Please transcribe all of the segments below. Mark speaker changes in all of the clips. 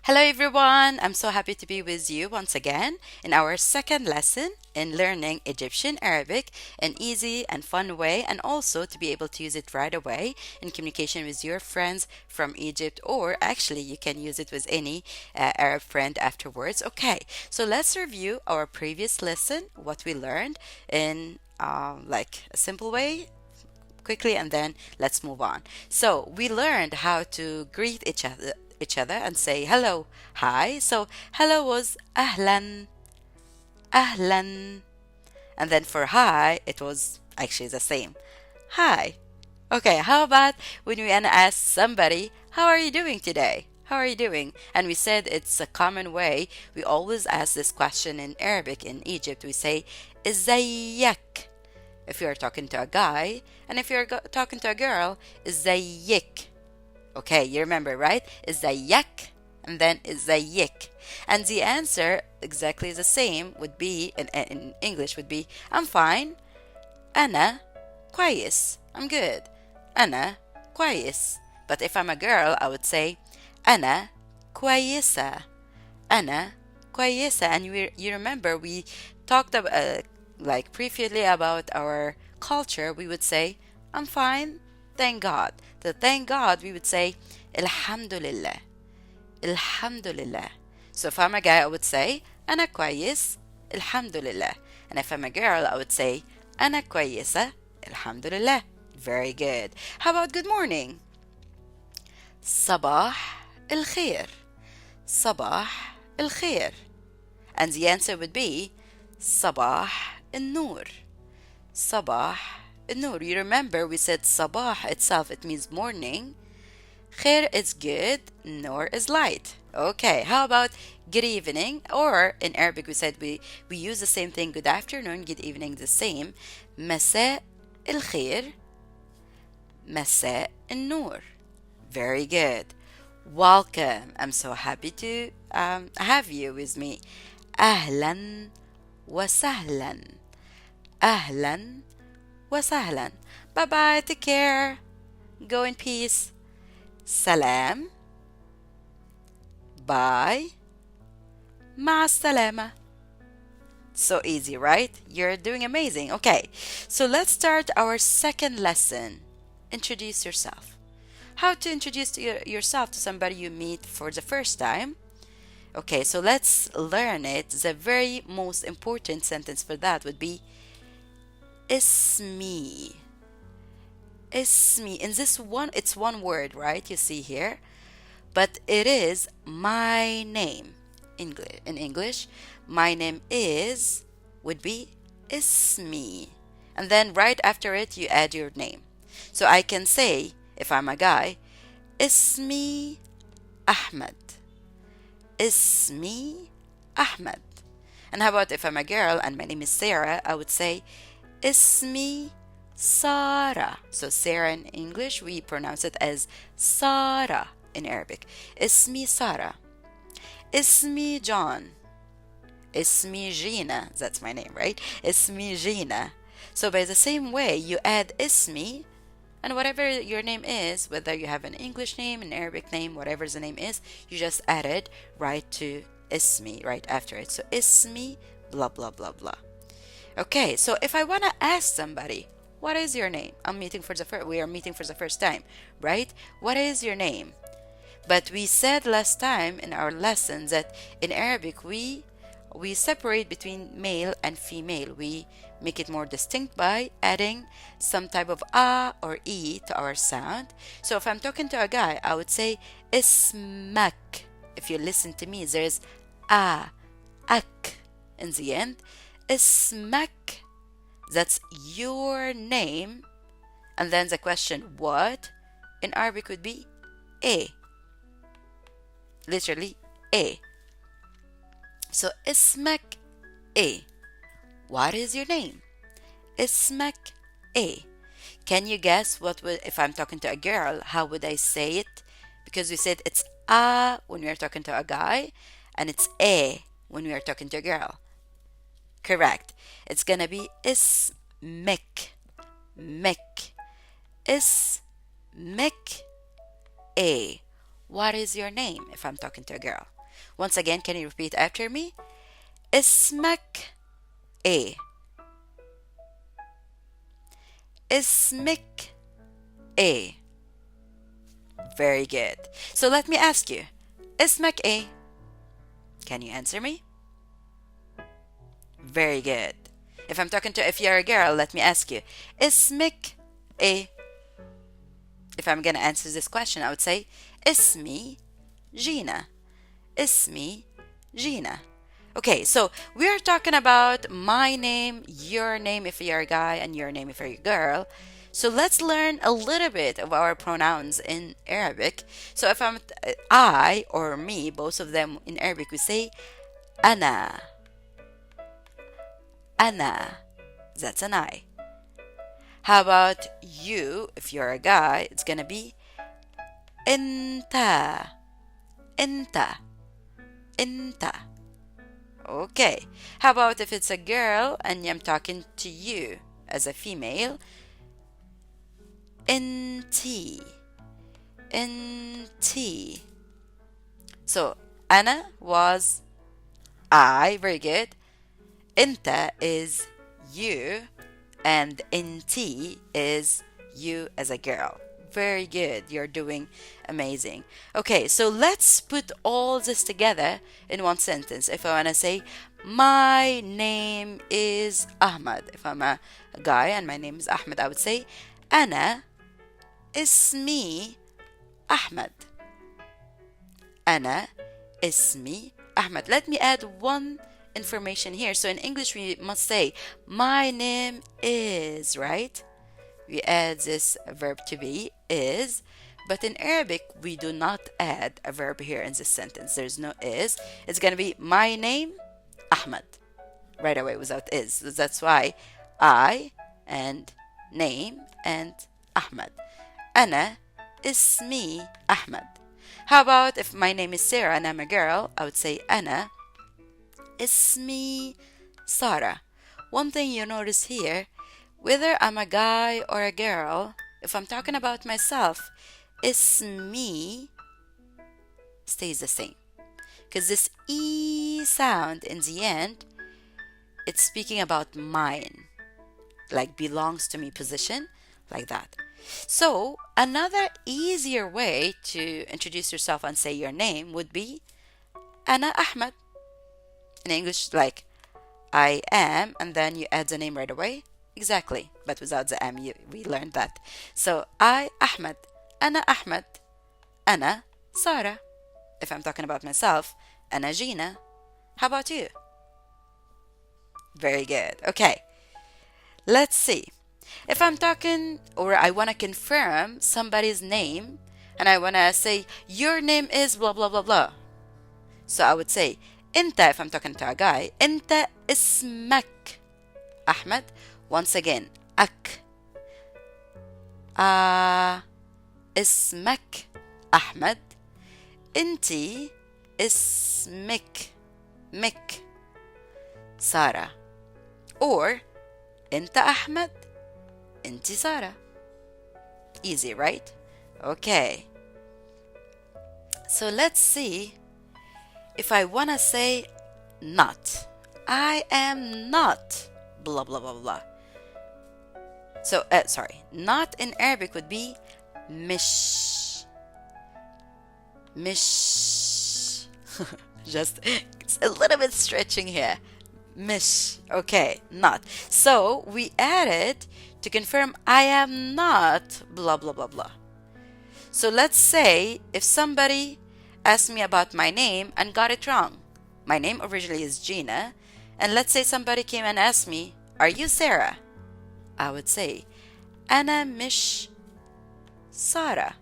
Speaker 1: Hello, everyone. I'm so happy to be with you once again in our second lesson in learning Egyptian Arabic in easy and fun way, and also to be able to use it right away in communication with your friends from Egypt, or actually, you can use it with any Arab friend afterwards. Okay, so let's review our previous lesson, what we learned in like a simple way quickly, and then let's move on. So we learned how to greet each other and say hello, hi. So hello was ahlan, ahlan. And then for hi, it was actually the same. Hi. Okay, how about when we wanna ask somebody, how are you doing today? How are you doing? And we said it's a common way. We always ask this question in Arabic in Egypt. We say, ازيك? If you are talking to a guy, and if you're talking to a girl, ازيك. Okay, you remember, right? ازيك and then ازيك. And the answer exactly the same would be in English would be I'm fine. أنا كويس. I'm good. أنا كويس. But if I'm a girl, I would say أنا كويسة. أنا كويسة. And you remember we talked about like previously about our culture. We would say I'm fine, thank God. To thank God, we would say Alhamdulillah. Alhamdulillah. So if I'm a guy, I would say أنا كويس Alhamdulillah. And if I'm a girl, I would say أنا كويسة Alhamdulillah. Very good. How about good morning? صباح الخير. صباح الخير. And the answer would be صباح النور. صباح النور. You remember we said صباح itself, it means morning. خير is good, نور is light. Okay, how about good evening? Or in Arabic we use the same thing, good afternoon, good evening, the same. مساء الخير. مساء النور. Very good. Welcome. I'm so happy to have you with me. أهلا وسهلا. أهلا وسهلا. Bye bye. Take care. Go in peace. Salam. Bye. مع السلامة. So easy, right? You're doing amazing. Okay, so let's start our second lesson. Introduce yourself. How to introduce yourself to somebody you meet for the first time. Okay, so let's learn it. The very most important sentence for that would be اسمي. اسمي. In this one, it's one word, right? You see here. But it is my name. In English, my name is would be اسمي. And then right after it, you add your name. So I can say, if I'm a guy, اسمي أحمد. اسمي أحمد. And how about if I'm a girl and my name is Sarah, I would say اسمي Sarah. So Sarah in English, we pronounce it as Sarah in Arabic. اسمي Sarah. اسمي John. اسمي Gina. That's my name, right? اسمي Gina. So by the same way, you add اسمي, and whatever your name is, whether you have an English name, an Arabic name, whatever the name is, you just add it right to ismi, right after it. So ismi, blah, blah, blah, blah. Okay, so if I want to ask somebody, what is your name? We are meeting for the first time, right? What is your name? But we said last time in our lesson that in Arabic we separate between male and female. We make it more distinct by adding some type of a or e to our sound. So if I'm talking to a guy, I would say ismak. If you listen to me, there's a, ak in the end. Ismak. That's your name. And then the question, what? In Arabic would be a. Literally, a. So اسمك A. What is your name? اسمك A. Can you guess what would, if I'm talking to a girl, how would I say it? Because we said it's a when we are talking to a guy, and it's a when we are talking to a girl. Correct. It's gonna be اسمك. Mek. اسمك A. What is your name if I'm talking to a girl? Once again, can you repeat after me? اسمك إيه؟ اسمك إيه? Very good. So let me ask you, اسمك إيه? Can you answer me? Very good. If you're a girl, let me ask you, اسمك إيه? If I'm gonna answer this question, I would say, اسمي Gina. اسمي Gina. Okay, so we're talking about my name, your name if you're a guy, and your name if you're a girl. So let's learn a little bit of our pronouns in Arabic. So if I'm I or me, both of them in Arabic, we say أنا. أنا. That's an I. How about you? If you're a guy, it's gonna be أنت. أنت. أنت. Okay. How about if it's a girl and I'm talking to you as a female? انتي. انتي. So أنا was I. Very good. أنت is you, and انتي is you as a girl. Very good. You're doing amazing. Okay, so let's put all this together in one sentence. If I want to say, my name is Ahmed. If I'm a guy and my name is Ahmed, I would say, أنا اسمي أحمد. أنا اسمي أحمد. Let me add one information here. So in English, we must say, my name is, right? We add this verb to be, is. But in Arabic, we do not add a verb here in this sentence. There's no is. It's going to be my name, Ahmed. Right away without is. So that's why I and name and Ahmed. أنا اسمي أحمد. How about if my name is Sarah and I'm a girl, I would say أنا اسمي Sarah. One thing you notice here, whether I'm a guy or a girl, if I'm talking about myself, اسمي stays the same. Because this E sound in the end, it's speaking about mine, like belongs to me position, like that. So another easier way to introduce yourself and say your name would be أنا أحمد. In English, like I am, and then you add the name right away. Exactly, but without the am, we learned that. So I Ahmed, أنا أحمد, أنا Sarah. If I'm talking about myself, أنا Gina. How about you? Very good. Okay, let's see. If I'm talking or I want to confirm somebody's name and I want to say, your name is blah, blah, blah, blah. So I would say, أنت, if I'm talking to a guy, أنت اسمك أحمد. Once again, أك. اسمك أحمد. أنتي اسمك مك سارة. Or أنت أحمد, أنتي سارة. Easy, right? Okay. So let's see if I want to say not. I am not blah, blah, blah, blah. So, not in Arabic would be مش. مش. Just it's a little bit stretching here. مش. Okay, not. So we added to confirm I am not blah, blah, blah, blah. So let's say if somebody asked me about my name and got it wrong. My name originally is Gina, and let's say somebody came and asked me, are you Sarah? I would say أنا مش سارة.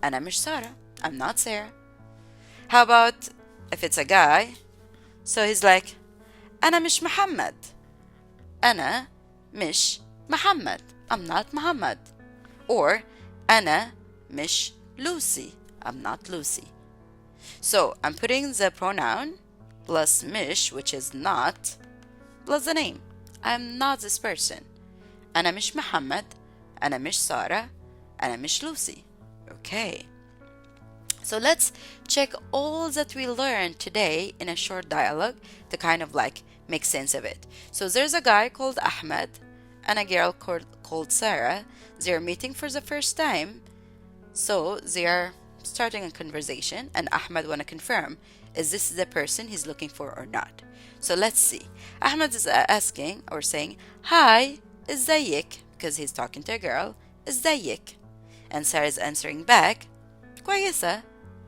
Speaker 1: أنا مش سارة. I'm not Sarah. How about if it's a guy? So he's like أنا مش محمد. أنا مش محمد. I'm not Muhammad. Or أنا مش Lucy. I'm not Lucy. So I'm putting the pronoun plus mish, which is not, plus the name. I'm not this person. أنا مش محمد. أنا مش سارة. أنا مش Lucy. Okay. So let's check all that we learned today in a short dialogue to kind of like make sense of it. So there's a guy called Ahmed and a girl called Sarah. They're meeting for the first time. So they are starting a conversation, and Ahmed want to confirm, is this the person he's looking for or not? So let's see. Ahmed is asking or saying, hi, ازيك, because he's talking to a girl, ازيك. And Sarah is answering back, كويسة,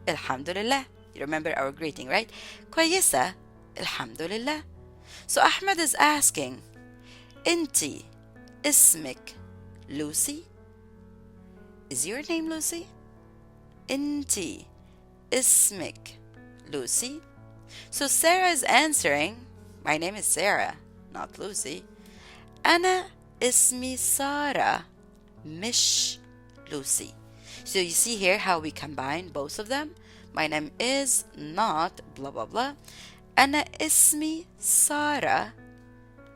Speaker 1: الحمد You remember our greeting, right? كويسة, الحمد So Ahmed is asking, انتي اسمك Lucy? Is your name Lucy? انتي اسمك Lucy? So Sarah is answering, my name is Sarah, not Lucy. أنا اسمي سارة, مش Lucy. So you see here how we combine both of them. My name is not blah blah blah. أنا اسمي سارة,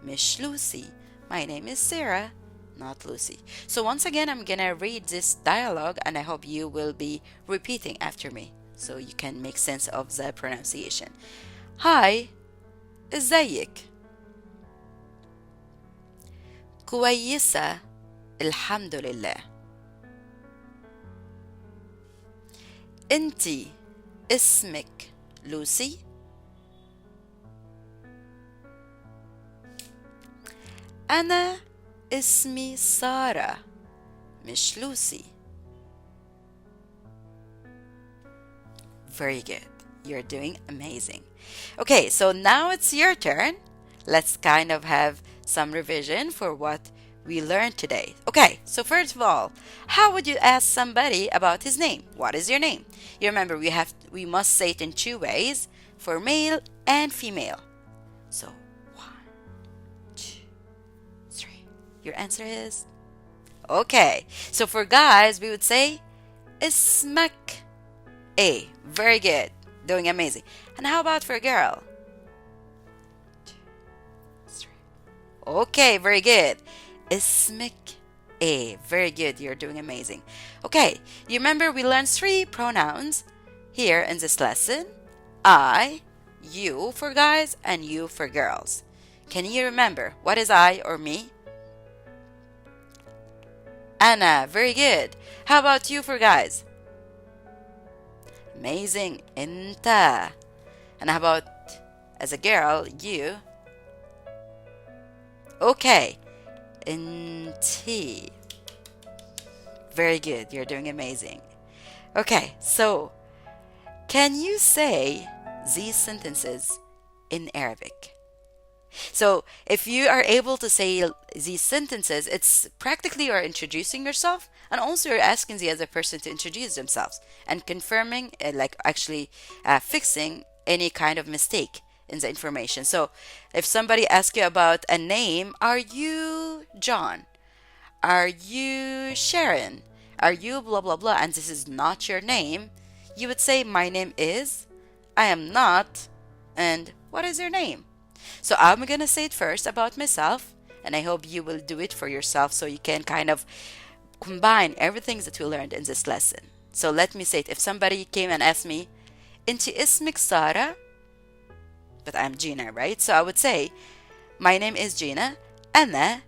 Speaker 1: مش Lucy. My name is Sarah, not Lucy. So once again, I'm gonna read this dialogue, and I hope you will be repeating after me so you can make sense of the pronunciation. Hi, ازيك? كويسة, الحمد لله. انتي اسمك لوسي؟ أنا اسمي سارة, مش لوسي. Very good. You're doing amazing. Okay, so now it's your turn. Let's kind of have some revision for what we learned today. Okay, so first of all, how would you ask somebody about his name? What is your name? You remember we must say it in two ways, for male and female. So 1, 2, 3. Your answer is okay. So for guys, we would say اسمك A. Very good. Doing amazing. And how about for a girl? 2, 3. Okay, very good. اسمك A. Very good. You're doing amazing. Okay, you remember we learned 3 pronouns here in this lesson. I, you for guys, and you for girls. Can you remember what is I or me? أنا. Very good. How about you for guys? Amazing. أنت. And how about as a girl, you? Okay. أنتي. Very good. You're doing amazing. Okay, so can you say these sentences in Arabic? So if you are able to say these sentences, it's practically you're introducing yourself, and also you're asking the other person to introduce themselves and confirming, fixing any kind of mistake in the information. So if somebody asks you about a name, are you John? Are you Sharon? Are you blah blah blah? And this is not your name. You would say, my name is, I am not, and what is your name? So I'm gonna say it first about myself, and I hope you will do it for yourself so you can kind of combine everything that we learned in this lesson. So let me say it. If somebody came and asked me, Inti ismik Sara? But I'm Gina, right? So I would say, my name is Gina. أنا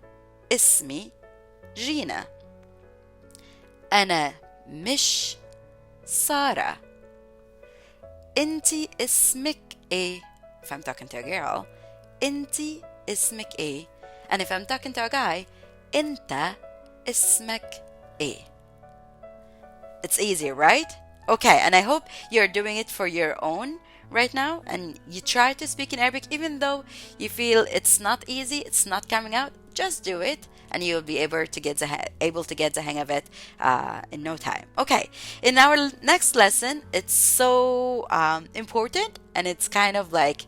Speaker 1: اسمي Gina. أنا مش سارة. أنتي اسمك إيه? If I'm talking to a girl, أنتي اسمك إيه? And if I'm talking to a guy, أنت اسمك إيه? It's easy, right? Okay, and I hope you're doing it for your own right now, and you try to speak in Arabic even though you feel it's not easy, it's not coming out. Just do it, and you'll be able to get the hang of it in no time. Okay, in our next lesson, it's so important, and it's kind of like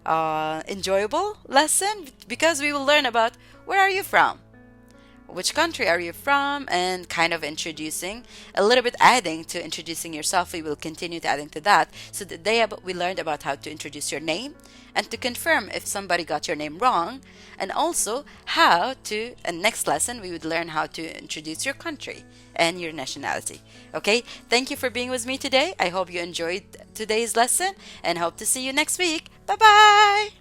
Speaker 1: enjoyable lesson because we will learn about where are you from, which country are you from, and kind of introducing a little bit, adding to introducing yourself. We will continue to adding to that. So today we learned about how to introduce your name and to confirm if somebody got your name wrong, and also how to, and next lesson we would learn how to introduce your country and your nationality. Okay, thank you for being with me today. I hope you enjoyed today's lesson and hope to see you next week. Bye bye.